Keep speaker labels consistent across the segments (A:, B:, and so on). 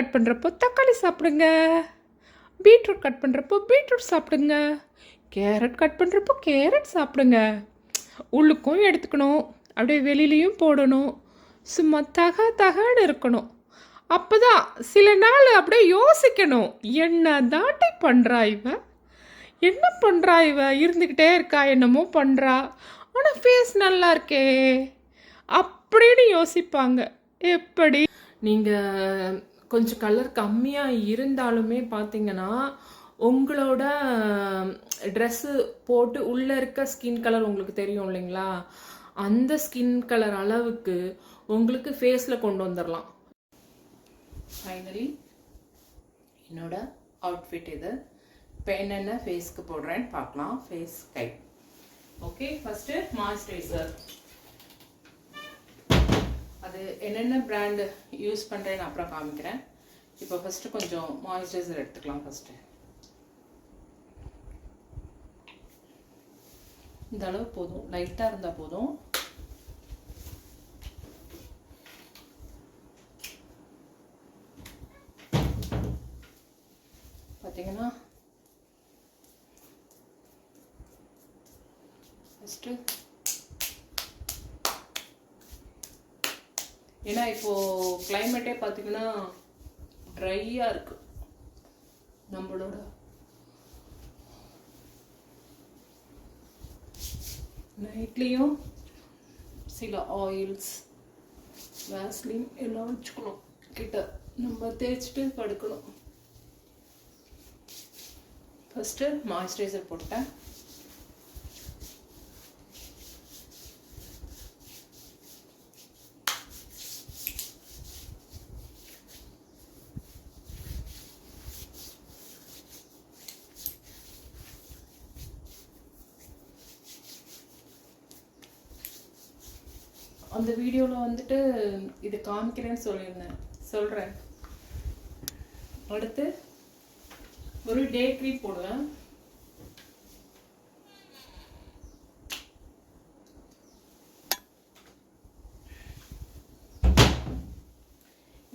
A: Cut பண்ணுறப்போ தக்காளி சாப்பிடுங்க. பீட்ரூட் கட் பண்ணுறப்போ பீட்ரூட் சாப்பிடுங்க. கேரட் கட் பண்ணுறப்போ கேரட் சாப்பிடுங்க. உள்ளுக்கும் எடுத்துக்கணும், அப்படியே வெளியிலையும் போடணும். சும்மா தகன்னு இருக்கணும். அப்போ தான் சில நாள் அப்படியே யோசிக்கணும், என்ன தாண்டி பண்ணுறா இவ, என்ன பண்ணுறா இவ, இருந்துக்கிட்டே இருக்கா, என்னமோ பண்ணுறா, ஆனால் ஃபேஸ் நல்லா இருக்கே அப்படின்னு யோசிப்பாங்க. எப்படி நீங்கள் கொஞ்சம் கலர் கம்மியாக இருந்தாலுமே பார்த்தீங்கன்னா உங்களோட ட்ரெஸ்ஸு போட்டு உள்ளே இருக்க ஸ்கின் கலர் உங்களுக்கு தெரியும் இல்லைங்களா, அந்த ஸ்கின் கலர் அளவுக்கு உங்களுக்கு ஃபேஸில் கொண்டு வந்துடலாம். ஃபைனலி என்னோட அவுட்ஃபிட் இது. இப்போ என்னென்ன ஃபேஸ்க்கு போடுறேன்னு பார்க்கலாம். ஃபேஸ் கை. Okay, first moisturizer. அது என்னென்ன பிராண்டு யூஸ் பண்ணுறேன்னு அப்புறம் காமிக்கிறேன். இப்போ ஃபஸ்ட்டு கொஞ்சம் மாய்ஸ்சரைசர் எடுத்துக்கலாம். ஃபஸ்ட்டு இந்த அளவு போதும், லைட்டாக இருந்தால் போதும். பார்த்தீங்கன்னா ஃபஸ்ட்டு ஏன்னா இப்போது கிளைமேட்டே பார்த்தீங்கன்னா ட்ரையாக இருக்குது. நம்மளோட நைட்லேயும் சில ஆயில்ஸ், வேஸ்லின் எல்லாம் வச்சுக்கணும் கிட்ட, நம்ம தேய்ச்சிட்டு படுக்கணும். ஃபஸ்ட்டு மாய்ஸ்சரைசர் போட்டேன். அந்த வீடியோவில் வந்துட்டு இது காமிக்கிறேன்னு சொல்கிறேன். அடுத்து ஒரு டே க்ரீம் போடுவேன்.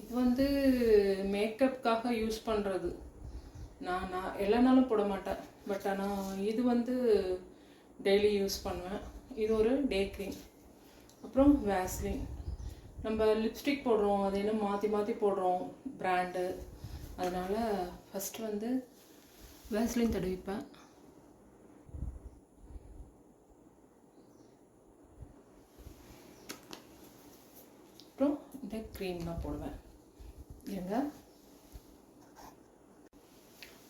A: இது வந்து மேக்கப்புக்காக யூஸ் பண்ணுறது. நான் எல்லா நாளும் போட மாட்டேன், பட் ஆனால் இது வந்து டெய்லி யூஸ் பண்ணுவேன். இது ஒரு டே க்ரீம். அப்புறம் வேஸ்லின். நம்ம லிப்ஸ்டிக் போடுறோம், அது என்ன மாற்றி மாற்றி போடுறோம் பிராண்டு, அதனால் ஃபஸ்ட்டு வந்து வேஸ்லின் தடவிப்பேன். அப்புறம் இந்த க்ரீம் தான் போடுவேன். ஏங்க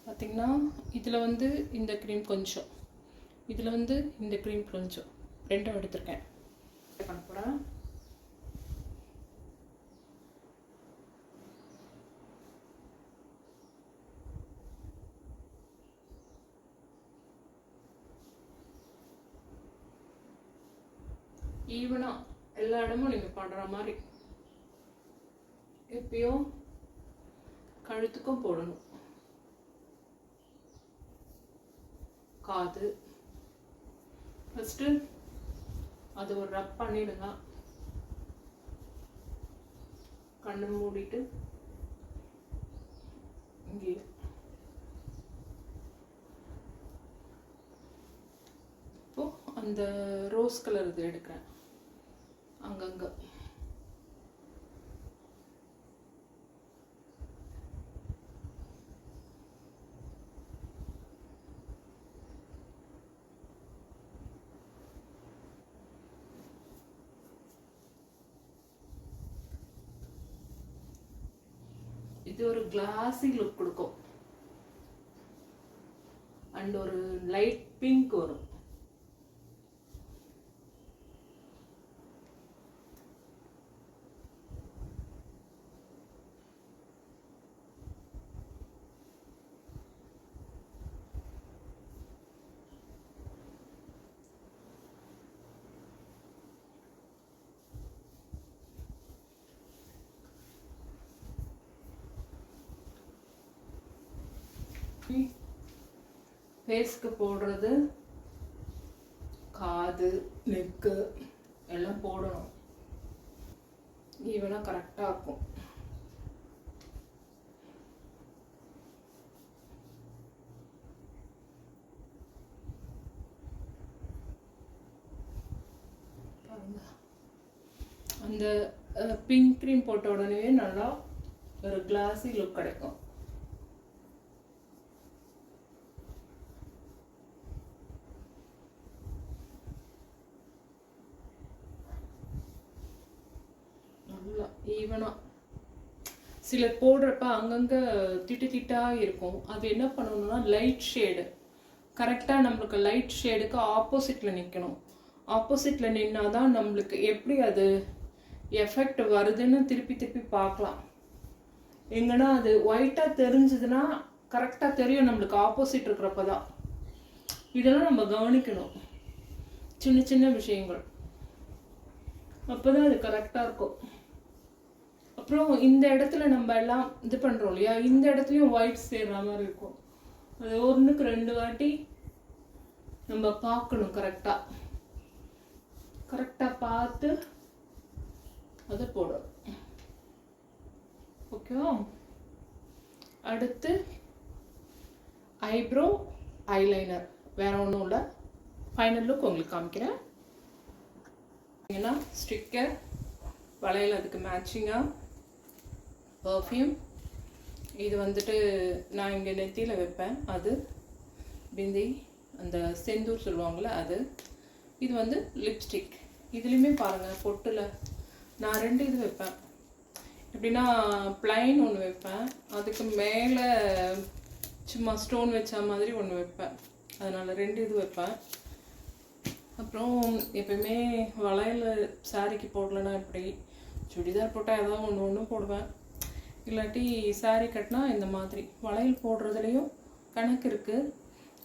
A: பார்த்திங்கன்னா இதில் வந்து இந்த க்ரீம் கொஞ்சம், இதில் வந்து இந்த க்ரீம் கொஞ்சம், ரெண்டும் எடுத்திருக்கேன். பண்ண போகிறேன். ஈவனாக எல்லா இடமும் நீங்கள் பண்ணுற மாதிரி எப்பயும் கழுத்துக்கும் போடணும். காது ஃபஸ்ட்டு அது ஒரு ரப் பண்ணிடுங்க. கண்ணு மூடிட்டு இங்கே இப்போ அந்த ரோஸ் கலர் இது எடுக்கிறேன் அங்கங்க. இது ஒரு கிளாஸி லுக் கொடுக்கும். அண்ட் ஒரு லைட் பிங்க் வரும். ஃபேஸ்க்கு போடுறது காது, நெக்கு எல்லாம் போடணும். ஈவனாக கரெக்டாக இருக்கும். இந்த பிங்க் க்ரீம் போட்ட உடனே நல்லா ஒரு கிளாஸி லுக் கிடைக்கும். நல்லா ஈவனாக. சிலர் போடுறப்ப அங்கங்கே திட்டு திட்டாக இருக்கும். அது என்ன பண்ணணும்னா லைட் ஷேடு கரெக்டாக நம்மளுக்கு லைட் ஷேடுக்கு ஆப்போசிட்டில் நிற்கணும். ஆப்போசிட்டில் நின்னா தான் நம்மளுக்கு எப்படி அது எஃபெக்ட் வருதுன்னு திருப்பி திருப்பி பார்க்கலாம். எங்கன்னா அது ஒயிட்டாக தெரிஞ்சதுன்னா கரெக்டாக தெரியும் நம்மளுக்கு ஆப்போசிட் இருக்கிறப்ப தான். இதெல்லாம் நம்ம கவனிக்கணும், சின்ன சின்ன விஷயங்கள். அப்போ தான் அது கரெக்டாக இருக்கும். அப்புறம் இந்த இடத்துல நம்ம எல்லாம் இது பண்ணுறோம் இல்லையா, இந்த இடத்துலையும் ஒயிட் சேர்ற மாதிரி இருக்கும். அது 1க்கு 2 வாட்டி நம்ம பார்க்கணும். கரெக்டாக பார்த்து அதை போடும். ஓகேவா? அடுத்து ஐப்ரோ ஐலைனர். வேற ஒன்றும் இல்லை, ஃபைனல் லுக் உங்களுக்கு காமிக்கிறேன். ஏன்னா ஸ்டிக்கர், வளையல், அதுக்கு மேட்சிங்காக பர்ஃப்யூம். இது வந்துட்டு நான் இங்கே நெத்தியில் வைப்பேன், அது பிந்தி அந்த செந்தூர் சொல்லுவாங்கள்ல அது. இது வந்து லிப்ஸ்டிக். இதுலேயுமே பாருங்கள் பொட்டில் நான் 2 இது வைப்பேன். எப்படின்னா பிளைன் ஒன்று வைப்பேன், அதுக்கு மேலே சும்மா ஸ்டோன் வச்ச மாதிரி ஒன்று வைப்பேன். அதனால் 2 இது வைப்பேன். அப்புறம் எப்பயுமே வளையல் சாரிக்கு போடலைன்னா இப்படி சுடிதார் போட்டால் ஏதாவது ஒன்று போடுவேன். இல்லாட்டி சாரி கட்டினா இந்த மாதிரி வளையல் போடுறதுலேயும் கணக்கு இருக்குது.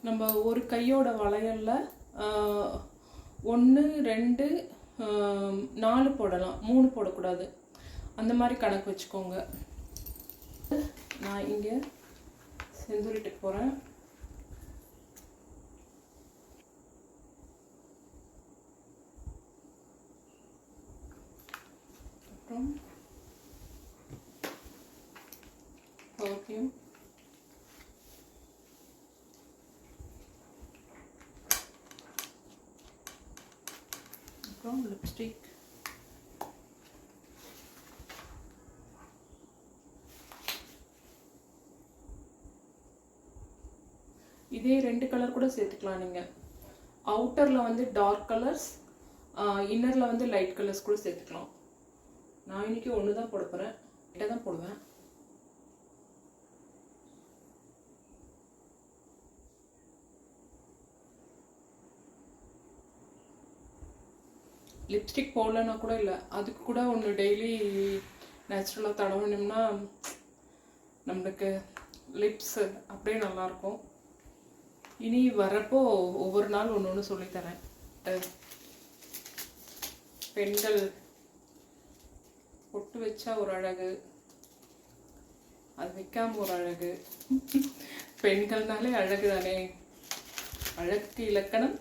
A: நம்ம ஒரு கையோட வளையலில் 1, 2, 4 போடலாம், 3 போடக்கூடாது. அந்த மாதிரி கணக்கு வச்சுக்கோங்க. நான் இங்கே செந்தூரிட்டுக்கு போகிறேன். அப்புறம் பர்ஃப்யூம், அப்புறம் லிப்ஸ்டிக். இதே 2 கலர் கூட சேர்த்துக்கலாம் நீங்கள். அவுட்டரில் வந்து டார்க் கலர்ஸ், இன்னரில் வந்து லைட் கலர்ஸ் கூட சேர்த்துக்கலாம். நான் இன்றைக்கி 1 தான் போட போகிறேன், 2 தான் போடுவேன். லிப்ஸ்டிக் போடலன்னா கூட இல்லை, அதுக்கு கூட ஒன்று டெய்லி நேச்சுரலாக தடவினோம்னா நம்மளுக்கு லிப்ஸு அப்படியே நல்லாயிருக்கும். இனி வரப்போ ஒவ்வொரு நாள் ஒன்று சொல்லித்தரேன். பெண்கள் பொட்டு வச்சா ஒரு அழகு, அது வைக்காம ஒரு அழகு. பெண்கள்னாலே அழகு தானே, அழகுக்கு இலக்கணம்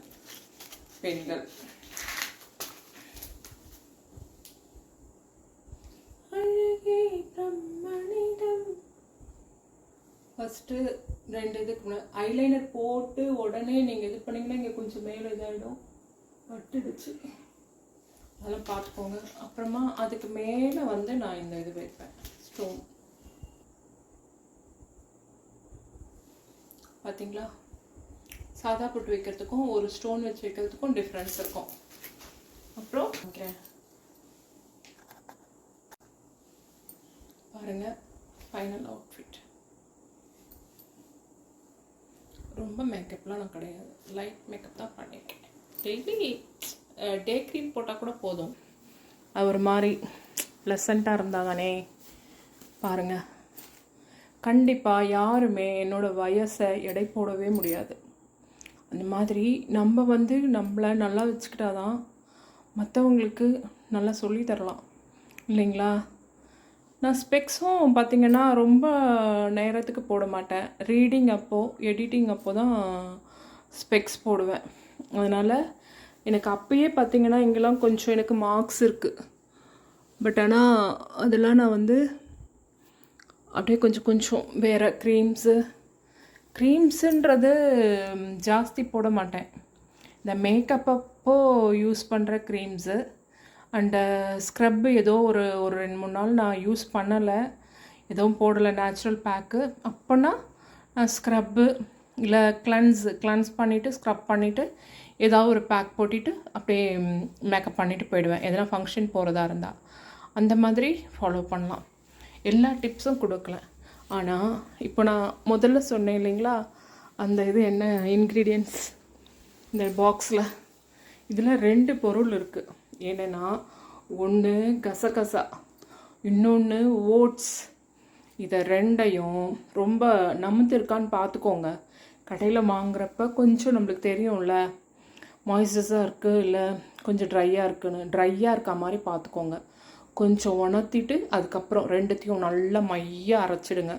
A: பெண்கள். ஃபஸ்ட்டு 2 இதுக்கு ஐலைனர் போட்டு உடனே நீங்கள் இது பண்ணிங்கன்னா இங்கே கொஞ்சம் மேலே இதாகிடும், பட்டுடுச்சு, அதெல்லாம் பார்த்துக்கோங்க. அப்புறமா அதுக்கு மேலே வந்து நான் இந்த இது வைப்பேன், ஸ்டோன். பார்த்தீங்களா, சாதா பொட்டு வைக்கிறதுக்கும் ஒரு ஸ்டோன் வச்சு வைக்கிறதுக்கும் டிஃப்ரென்ஸ் இருக்கும். அப்புறம் பாருங்கள் ஃபைனல் அவுட்ஃபிட். ரொம்ப மேக்கப்லாம் நான் கிடையாது, லைட் மேக்கப் தான் பண்ணியிருக்கேன். டெய்லி டே க்ரீம் போட்டால் கூட போதும், அது ஒரு மாதிரி ப்ளசண்ட்டாக இருந்தால் தானே. பாருங்கள், கண்டிப்பாக யாருமே என்னோடய வயசை எடை போடவே முடியாது. அந்த மாதிரி நம்ம வந்து நம்மளை நல்லா வச்சுக்கிட்டா தான் மற்றவங்களுக்கு நல்லா சொல்லி தரலாம் இல்லைங்களா. நான் ஸ்பெக்ஸும் பார்த்திங்கன்னா ரொம்ப நேரத்துக்கு போட மாட்டேன். ரீடிங் அப்போது, எடிட்டிங் அப்போ தான் ஸ்பெக்ஸ் போடுவேன். அதனால் எனக்கு அப்போயே பார்த்திங்கன்னா இங்கெல்லாம் கொஞ்சம் எனக்கு மார்க்ஸ் இருக்குது. பட் ஆனால் அதெல்லாம் நான் வந்து அப்படியே கொஞ்சம் வேறு க்ரீம்ஸுன்றது ஜாஸ்தி போட மாட்டேன். இந்த மேக்கப் அப்போ யூஸ் பண்ணுற க்ரீம்ஸு, அண்டு ஸ்க்ரப்பு ஏதோ ஒரு ஒரு 2-3 நாள் நான் யூஸ் பண்ணலை, எதுவும் போடலை நேச்சுரல் பேக்கு. அப்போனா நான் ஸ்க்ரப்பு இல்லை கிளன்ஸ் பண்ணிவிட்டு ஸ்க்ரப் பண்ணிவிட்டு ஏதாவது ஒரு பேக் போட்டுட்டு அப்படியே மேக்கப் பண்ணிவிட்டு போயிடுவேன், எதனா ஃபங்க்ஷன் போகிறதா இருந்தால். அந்த மாதிரி ஃபாலோ பண்ணலாம். எல்லா டிப்ஸும் கொடுக்கல. ஆனால் இப்போ நான் முதல்ல சொன்னேன் இல்லைங்களா, அந்த இது என்ன இன்க்ரீடியன்ட்ஸ் இந்த பாக்ஸில், இதில் 2 பொருள் இருக்குது. என்னென்னா, ஒன்று கசகசா, இன்னொன்று ஓட்ஸ். இதை 2ஐயும் ரொம்ப நமுத்திருக்கான்னு பார்த்துக்கோங்க. கடையில் வாங்குறப்ப கொஞ்சம் நம்மளுக்கு தெரியும்ல, மாய்ஸ்சஸாக இருக்குது இல்லை கொஞ்சம் ட்ரையாக இருக்குன்னு. ட்ரையாக இருக்க மாதிரி பார்த்துக்கோங்க. கொஞ்சம் உணர்த்திட்டு அதுக்கப்புறம் 2த்தையும் நல்லா மையாக அரைச்சிடுங்க.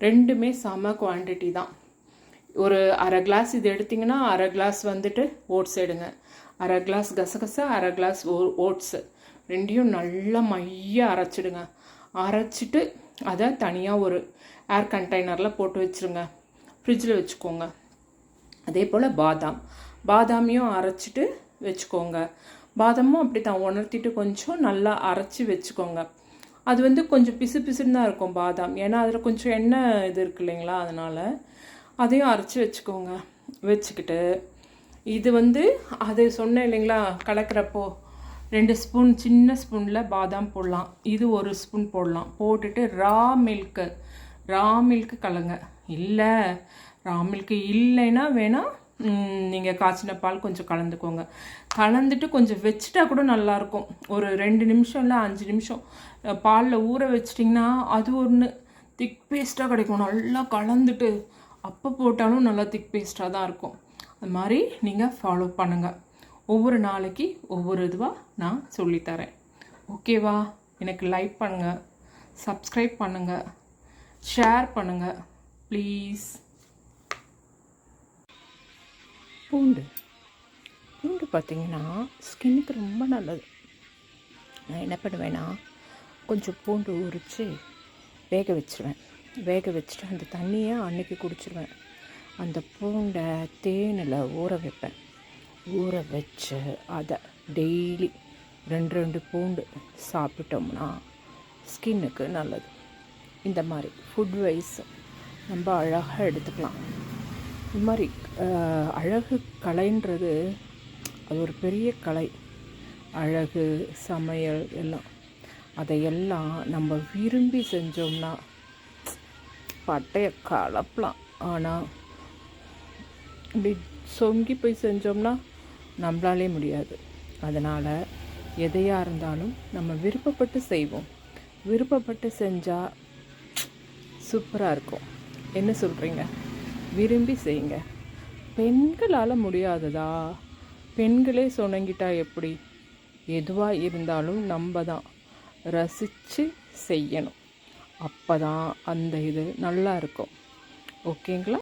A: 2மே செம குவான்டிட்டி தான். ஒரு அரை கிளாஸ் இது எடுத்திங்கன்னா அரை கிளாஸ் வந்துட்டு ஓட்ஸ் எடுங்க, அரை கிளாஸ் கசகசா, அரை கிளாஸ் ஓட்ஸு, 2ஐயும் நல்லா மையாக அரைச்சிடுங்க. அரைச்சிட்டு அதை தனியாக ஒரு ஏர் கண்டெய்னரில் போட்டு வச்சுருங்க, ஃப்ரிட்ஜில் வச்சுக்கோங்க. அதே போல் பாதாமையும் அரைச்சிட்டு வச்சுக்கோங்க. பாதாமும் அப்படி தான் உணர்த்திட்டு கொஞ்சம் நல்லா அரைச்சி வச்சுக்கோங்க. அது வந்து கொஞ்சம் பிசுன்னு தான் இருக்கும் பாதாம், ஏன்னா அதில் கொஞ்சம் எண்ணெய் இது இருக்குது இல்லைங்களா, அதனால் அதையும் அரைச்சி வச்சுக்கோங்க. வச்சுக்கிட்டு இது வந்து அது சொன்னேன் இல்லைங்களா, கலக்கிறப்போ 2 ஸ்பூன் சின்ன ஸ்பூனில் பாதாம் போடலாம், இது 1 ஸ்பூன் போடலாம். போட்டுட்டு ரா மில்க்கு கலங்க. இல்லை ரா மில்க்கு இல்லைன்னா வேணால் நீங்கள் காய்ச்சின பால் கொஞ்சம் கலந்துக்கோங்க. கலந்துட்டு கொஞ்சம் வச்சுட்டா கூட நல்லாயிருக்கும். ஒரு 2 நிமிஷம் இல்லை 5 நிமிஷம் பாலில் ஊற வச்சிட்டிங்கன்னா அது ஒன்று திக் பேஸ்ட்டாக கிடைக்கும். நல்லா கலந்துட்டு அப்போ போட்டாலும் நல்லா திக் பேஸ்ட்டாக தான் இருக்கும். அது மாதிரி நீங்கள் ஃபாலோ பண்ணுங்கள். ஒவ்வொரு நாளைக்கு ஒவ்வொரு இதுவாக நான் சொல்லித்தரேன். ஓகேவா? எனக்கு லைக் பண்ணுங்கள், சப்ஸ்கிரைப் பண்ணுங்கள், ஷேர் பண்ணுங்கள் ப்ளீஸ். பூண்டு பார்த்திங்கன்னா ஸ்கின்னுக்கு ரொம்ப நல்லது. நான் என்ன பண்ணுவேன்னா, கொஞ்சம் பூண்டு உரித்து வேக வச்சுட்டு அந்த தண்ணியை அன்னைக்கு குடிச்சிடுவேன். அந்த பூண்டை தேனில் ஊற வைப்பேன். ஊற வச்சு அதை டெய்லி 2 பூண்டு சாப்பிட்டோம்னா ஸ்கின்னுக்கு நல்லது. இந்த மாதிரி ஃபுட் வைஸ் ரொம்ப அழகாக எடுத்துக்கலாம். இது மாதிரி அழகு கலைன்றது அது ஒரு பெரிய கலை. அழகு, சமையல் எல்லாம் அதையெல்லாம் நம்ம விரும்பி செஞ்சோம்னா பட்டையை கலப்பலாம். ஆனால் இப்படி சொங்கி போய் செஞ்சோம்னா நம்மளாலே முடியாது. அதனால் எதையாக இருந்தாலும் நம்ம விருப்பப்பட்டு செய்வோம். விருப்பப்பட்டு செஞ்சால் சூப்பராக இருக்கும். என்ன சொல்கிறீங்க? விரும்பி செய்யுங்க. பெண்களால் முடியாததா? பெண்களே சொன்னங்கிட்டா எப்படி? எதுவாக இருந்தாலும் நம்ம தான் ரசித்து செய்யணும். அப்போ தான் அந்த இது நல்லா இருக்கும். ஓகேங்களா?